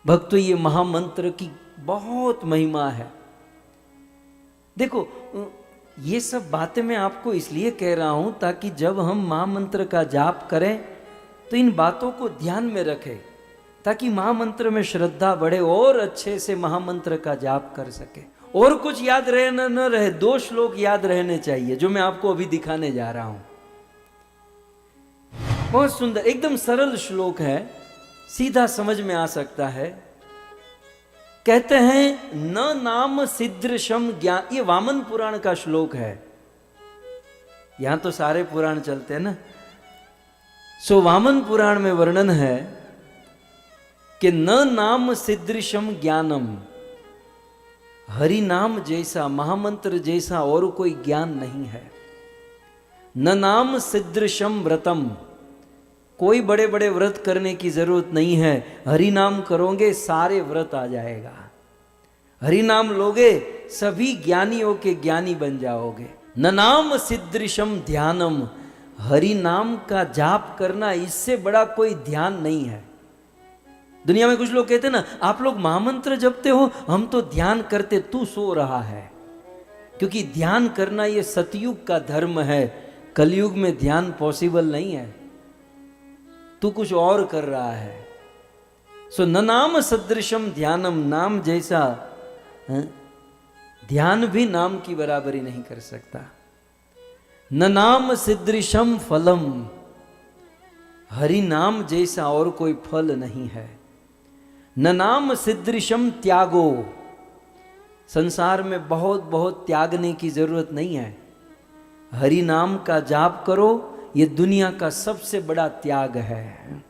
भक्तों, ये महामंत्र की बहुत महिमा है। देखो, ये सब बातें मैं आपको इसलिए कह रहा हूं ताकि जब हम महामंत्र का जाप करें तो इन बातों को ध्यान में रखें, ताकि महामंत्र में श्रद्धा बढ़े और अच्छे से महामंत्र का जाप कर सके। और कुछ याद रहे न रहे, 2 श्लोक याद रहने चाहिए जो मैं आपको अभी दिखाने जा रहा हूं। बहुत सुंदर, एकदम सरल श्लोक है, सीधा समझ में आ सकता है। कहते हैं न नाम सिदृशम ज्ञान, ये वामन पुराण का श्लोक है। यहां तो सारे पुराण चलते हैं ना। सो वामन पुराण में वर्णन है कि न नाम सिदृशम ज्ञानम, हरि नाम जैसा, महामंत्र जैसा और कोई ज्ञान नहीं है। न नाम सिदृशम व्रतम, कोई बड़े बड़े व्रत करने की जरूरत नहीं है। हरि नाम करोगे सारे व्रत आ जाएगा। हरि नाम लोगे सभी ज्ञानियों के ज्ञानी बन जाओगे। न नाम सिदृशम ध्यानम, हरि नाम का जाप करना, इससे बड़ा कोई ध्यान नहीं है। दुनिया में कुछ लोग कहते हैं ना, आप लोग महामंत्र जपते हो, हम तो ध्यान करते, तू सो रहा है। क्योंकि ध्यान करना ये सतयुग का धर्म है, कलयुग में ध्यान पॉसिबल नहीं है। तू कुछ और कर रहा है। सो न नाम सदृशम ध्यानम, नाम जैसा ध्यान भी नाम की बराबरी नहीं कर सकता। न नाम सदृशम फलम, हरि नाम जैसा और कोई फल नहीं है। न नाम सदृशम त्यागो, संसार में बहुत बहुत त्यागने की जरूरत नहीं है। हरि नाम का जाप करो, ये दुनिया का सबसे बड़ा त्याग है।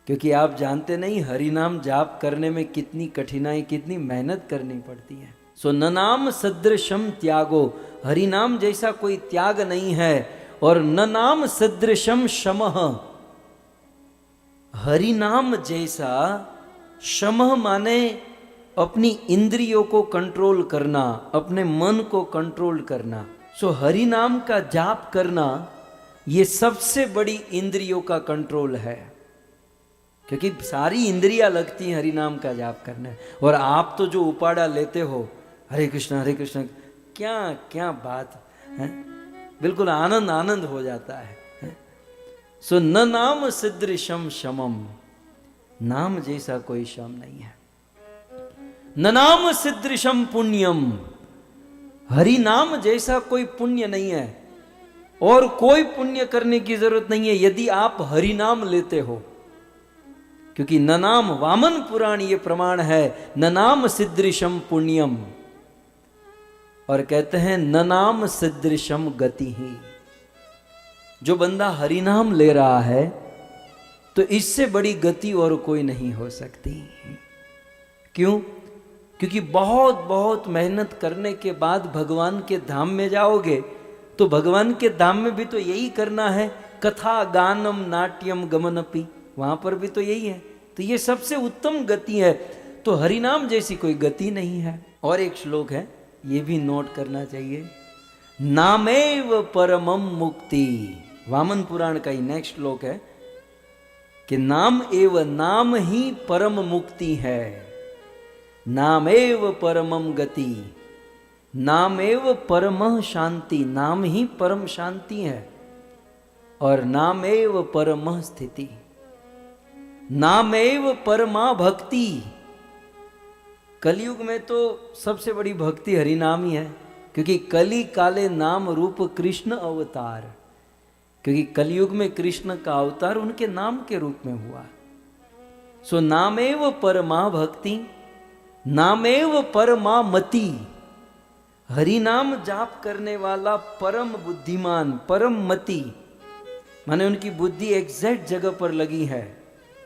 क्योंकि आप जानते नहीं हरि नाम जाप करने में कितनी कठिनाई, कितनी मेहनत करनी पड़ती है। सो न नाम सदृशम त्यागो, हरि नाम जैसा कोई त्याग नहीं है। और न नाम सदृशम शमः, हरि नाम जैसा, शमः माने अपनी इंद्रियों को कंट्रोल करना, अपने मन को कंट्रोल करना। सो हरि नाम का जाप करना ये सबसे बड़ी इंद्रियों का कंट्रोल है। क्योंकि सारी इंद्रियां लगती हैं हरि नाम का जाप करने। और आप तो जो उपाड़ा लेते हो, हरे कृष्ण, क्या क्या बात है, बिल्कुल आनंद आनंद हो जाता है। सो न नाम सदृशम शमम, नाम जैसा कोई शम नहीं है। न नाम सदृशम पुण्यम, हरि नाम जैसा कोई पुण्य नहीं है। और कोई पुण्य करने की जरूरत नहीं है यदि आप हरि नाम लेते हो। क्योंकि न नाम, वामन पुराण ये प्रमाण है, न नाम सदृशम पुण्यम। और कहते हैं न नाम सदृशम गति ही, जो बंदा हरि नाम ले रहा है तो इससे बड़ी गति और कोई नहीं हो सकती। क्यों? क्योंकि बहुत बहुत मेहनत करने के बाद भगवान के धाम में जाओगे, तो भगवान के धाम में भी तो यही करना है, कथा गानम नाट्यम गमनपि, वहां पर भी तो यही है। तो ये सबसे उत्तम गति है। तो हरिनाम जैसी कोई गति नहीं है। और एक श्लोक है, ये भी नोट करना चाहिए, नामेव परमम मुक्ति, वामन पुराण का ही नेक्स्ट श्लोक है कि नाम एव, नाम ही परम मुक्ति है। नामेव परमम गति, नामेव परम शांति, नाम ही परम शांति है। और नामेव परम स्थिति, नामेव परमा भक्ति। कलयुग में तो सबसे बड़ी भक्ति हरिनाम ही है। क्योंकि कली काले नाम रूप कृष्ण अवतार, क्योंकि कलयुग में कृष्ण का अवतार उनके नाम के रूप में हुआ। सो नामेव परमा भक्ति, नामेव परमा मति। हरि नाम जाप करने वाला परम बुद्धिमान, परम मति, माने उनकी बुद्धि एग्जैक्ट जगह पर लगी है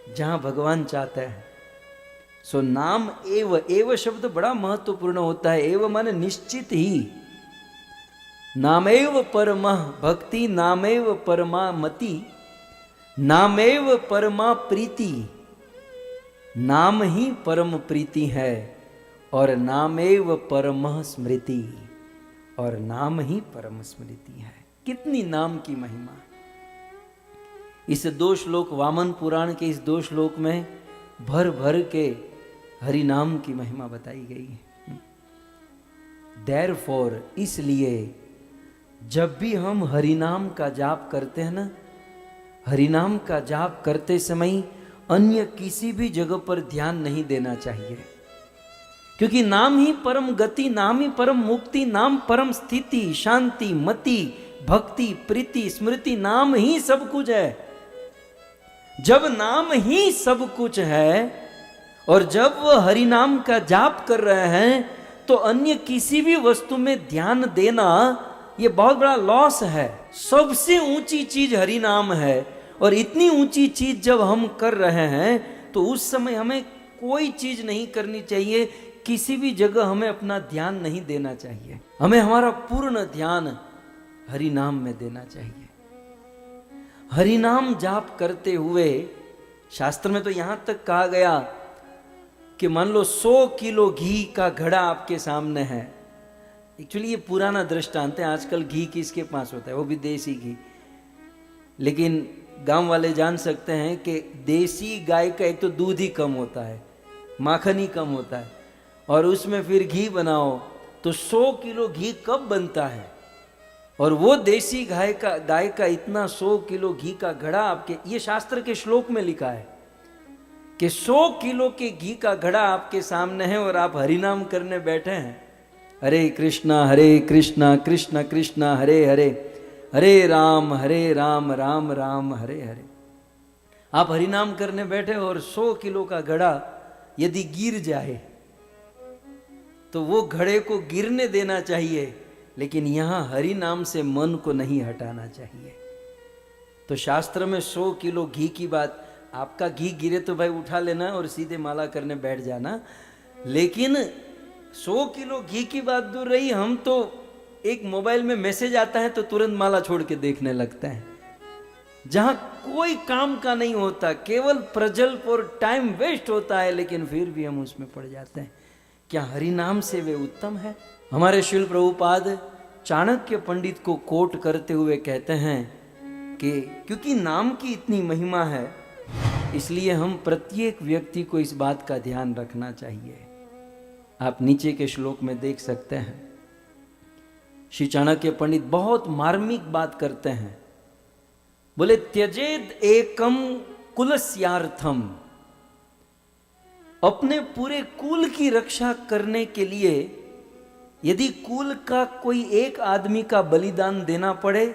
जहां भगवान चाहते हैं। सो नाम एव, एव शब्द बड़ा महत्वपूर्ण होता है। एव माने निश्चित ही, नामेव परमः भक्ति, नामेव परमा मति, नामेव परमा प्रीति, नाम ही परम प्रीति है। और नामेव परमः स्मृति, और नाम ही परम स्मृति है। कितनी नाम की महिमा। इस 2 श्लोक, वामन पुराण के इस 2 श्लोक में भर भर के हरि नाम की महिमा बताई गई है। Therefore, इसलिए जब भी हम हरि नाम का जाप करते हैं ना, हरि नाम का जाप करते समय अन्य किसी भी जगह पर ध्यान नहीं देना चाहिए, क्योंकि नाम ही परम गति, नाम ही परम मुक्ति, नाम परम स्थिति, शांति, मति, भक्ति, प्रीति, स्मृति, नाम ही सब कुछ है। जब नाम ही सब कुछ है और जब वह हरि नाम का जाप कर रहे हैं, तो अन्य किसी भी वस्तु में ध्यान देना ये बहुत बड़ा लॉस है। सबसे ऊंची चीज हरि नाम है, और इतनी ऊंची चीज जब हम कर रहे हैं तो उस समय हमें कोई चीज नहीं करनी चाहिए, किसी भी जगह हमें अपना ध्यान नहीं देना चाहिए। हमें हमारा पूर्ण ध्यान हरि नाम में देना चाहिए। हरि नाम जाप करते हुए शास्त्र में तो यहां तक कहा गया कि मान लो 100 किलो घी का घड़ा आपके सामने है। एक्चुअली ये पुराना दृष्टांत है, आजकल घी किसके पास होता है, वो भी देसी घी। लेकिन गांव वाले जान सकते हैं कि देसी गाय का एक तो दूध ही कम होता है, माखन ही कम होता है, और उसमें फिर घी बनाओ तो 100 किलो घी कब बनता है। और वो देसी गाय का इतना 100 किलो घी का घड़ा आपके, ये शास्त्र के श्लोक में लिखा है कि 100 किलो के घी का घड़ा आपके सामने है और आप हरिनाम करने बैठे हैं। हरे कृष्णा कृष्ण कृष्ण हरे हरे, हरे राम राम राम हरे हरे। आप हरिनाम करने बैठे और 100 किलो का घड़ा यदि गिर जाए तो वो घड़े को गिरने देना चाहिए, लेकिन यहां हरि नाम से मन को नहीं हटाना चाहिए। तो शास्त्र में 100 किलो घी की बात, आपका घी गिरे तो भाई उठा लेना और सीधे माला करने बैठ जाना, लेकिन 100 किलो घी की बात दूर रही, हम तो एक मोबाइल में मैसेज आता है तो तुरंत माला छोड़ के देखने लगते हैं, जहां कोई काम का नहीं होता, केवल प्रजल्प और टाइम वेस्ट होता है, लेकिन फिर भी हम उसमें पड़ जाते हैं। क्या हरि नाम से वे उत्तम है? हमारे श्रील प्रभुपाद चाणक्य पंडित को कोट करते हुए कहते हैं कि क्योंकि नाम की इतनी महिमा है, इसलिए हम प्रत्येक व्यक्ति को इस बात का ध्यान रखना चाहिए। आप नीचे के श्लोक में देख सकते हैं, श्री चाणक्य पंडित बहुत मार्मिक बात करते हैं। बोले त्यजेद एकम कुलस्यार्थम, अपने पूरे कुल की रक्षा करने के लिए यदि कुल का कोई एक आदमी का बलिदान देना पड़े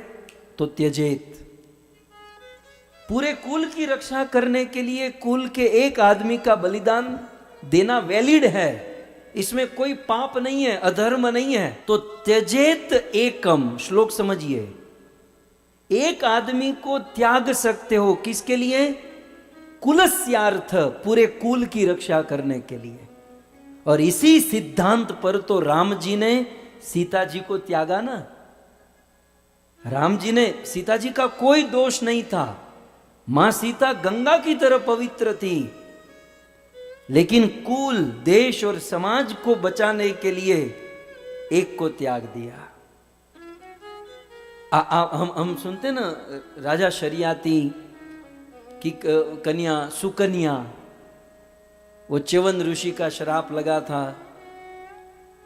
तो त्यजेत। पूरे कुल की रक्षा करने के लिए कुल के एक आदमी का बलिदान देना वैलिड है, इसमें कोई पाप नहीं है, अधर्म नहीं है। तो त्यजेत एकम, श्लोक समझिए, एक आदमी को त्याग सकते हो किसके लिए? कुलस्यार्थ, पूरे कुल की रक्षा करने के लिए। और इसी सिद्धांत पर तो राम जी ने सीता जी को त्यागा ना। राम जी ने, सीता जी का कोई दोष नहीं था, मां सीता गंगा की तरह पवित्र थी, लेकिन कुल, देश और समाज को बचाने के लिए एक को त्याग दिया। हम सुनते ना राजा शरियाती की कन्या सुकन्या, वो च्यवन ऋषि का श्राप लगा था,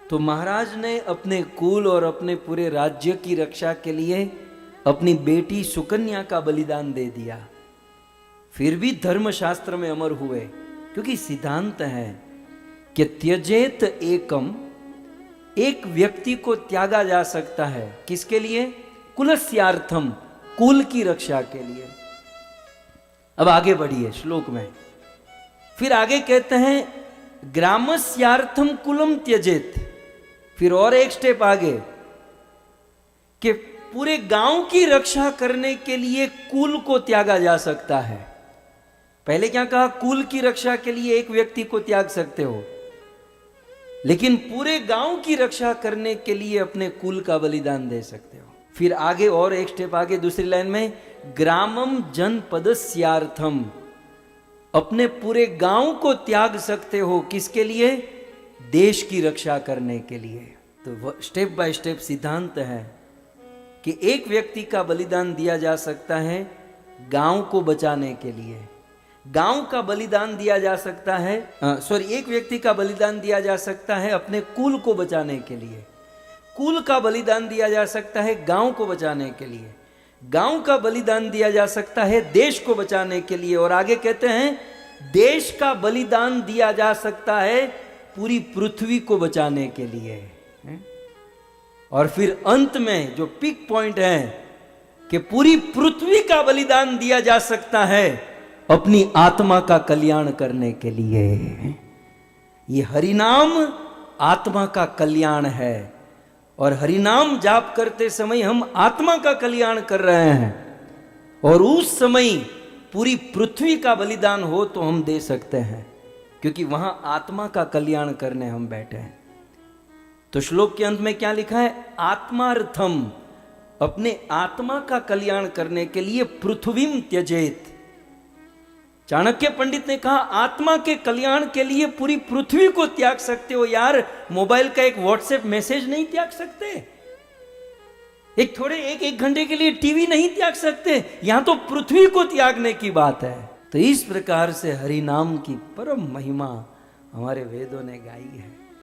तो महाराज ने अपने कुल और अपने पूरे राज्य की रक्षा के लिए अपनी बेटी सुकन्या का बलिदान दे दिया। फिर भी धर्मशास्त्र में अमर हुए, क्योंकि सिद्धांत है कि त्यजेत एकम, एक व्यक्ति को त्यागा जा सकता है किसके लिए? कुलस्यार्थम, कुल की रक्षा के लिए। अब आगे बढ़िए श्लोक में, फिर आगे कहते हैं ग्रामस्यार्थम कुलम त्यजेत। फिर और एक स्टेप आगे कि पूरे गांव की रक्षा करने के लिए कुल को त्यागा जा सकता है। पहले क्या कहा? कुल की रक्षा के लिए एक व्यक्ति को त्याग सकते हो, लेकिन पूरे गांव की रक्षा करने के लिए अपने कुल का बलिदान दे सकते हो। फिर आगे और एक स्टेप आगे दूसरी लाइन में ग्रामम जनपदस्यार्थम, अपने पूरे गांव को त्याग सकते हो किसके लिए? देश की रक्षा करने के लिए। तो स्टेप बाय स्टेप सिद्धांत है कि एक व्यक्ति का बलिदान दिया जा सकता है गांव को बचाने के लिए, गांव का बलिदान दिया जा सकता है, एक व्यक्ति का बलिदान दिया जा सकता है अपने कुल को बचाने के लिए, कुल का बलिदान दिया जा सकता है गांव को बचाने के लिए, गांव का बलिदान दिया जा सकता है देश को बचाने के लिए, और आगे कहते हैं देश का बलिदान दिया जा सकता है पूरी पृथ्वी को बचाने के लिए। और फिर अंत में जो पिक पॉइंट है कि पूरी पृथ्वी का बलिदान दिया जा सकता है अपनी आत्मा का कल्याण करने के लिए। ये हरिनाम आत्मा का कल्याण है, और हरिनाम जाप करते समय हम आत्मा का कल्याण कर रहे हैं, और उस समय पूरी पृथ्वी का बलिदान हो तो हम दे सकते हैं, क्योंकि वहां आत्मा का कल्याण करने हम बैठे हैं। तो श्लोक के अंत में क्या लिखा है? आत्मार्थम, अपने आत्मा का कल्याण करने के लिए पृथ्वीम त्यजेत। चाणक्य पंडित ने कहा आत्मा के कल्याण के लिए पूरी पृथ्वी को त्याग सकते हो यार, मोबाइल का एक व्हाट्सएप मैसेज नहीं त्याग सकते, एक घंटे के लिए टीवी नहीं त्याग सकते, यहां तो पृथ्वी को त्यागने की बात है। तो इस प्रकार से हरि नाम की परम महिमा हमारे वेदों ने गाई है।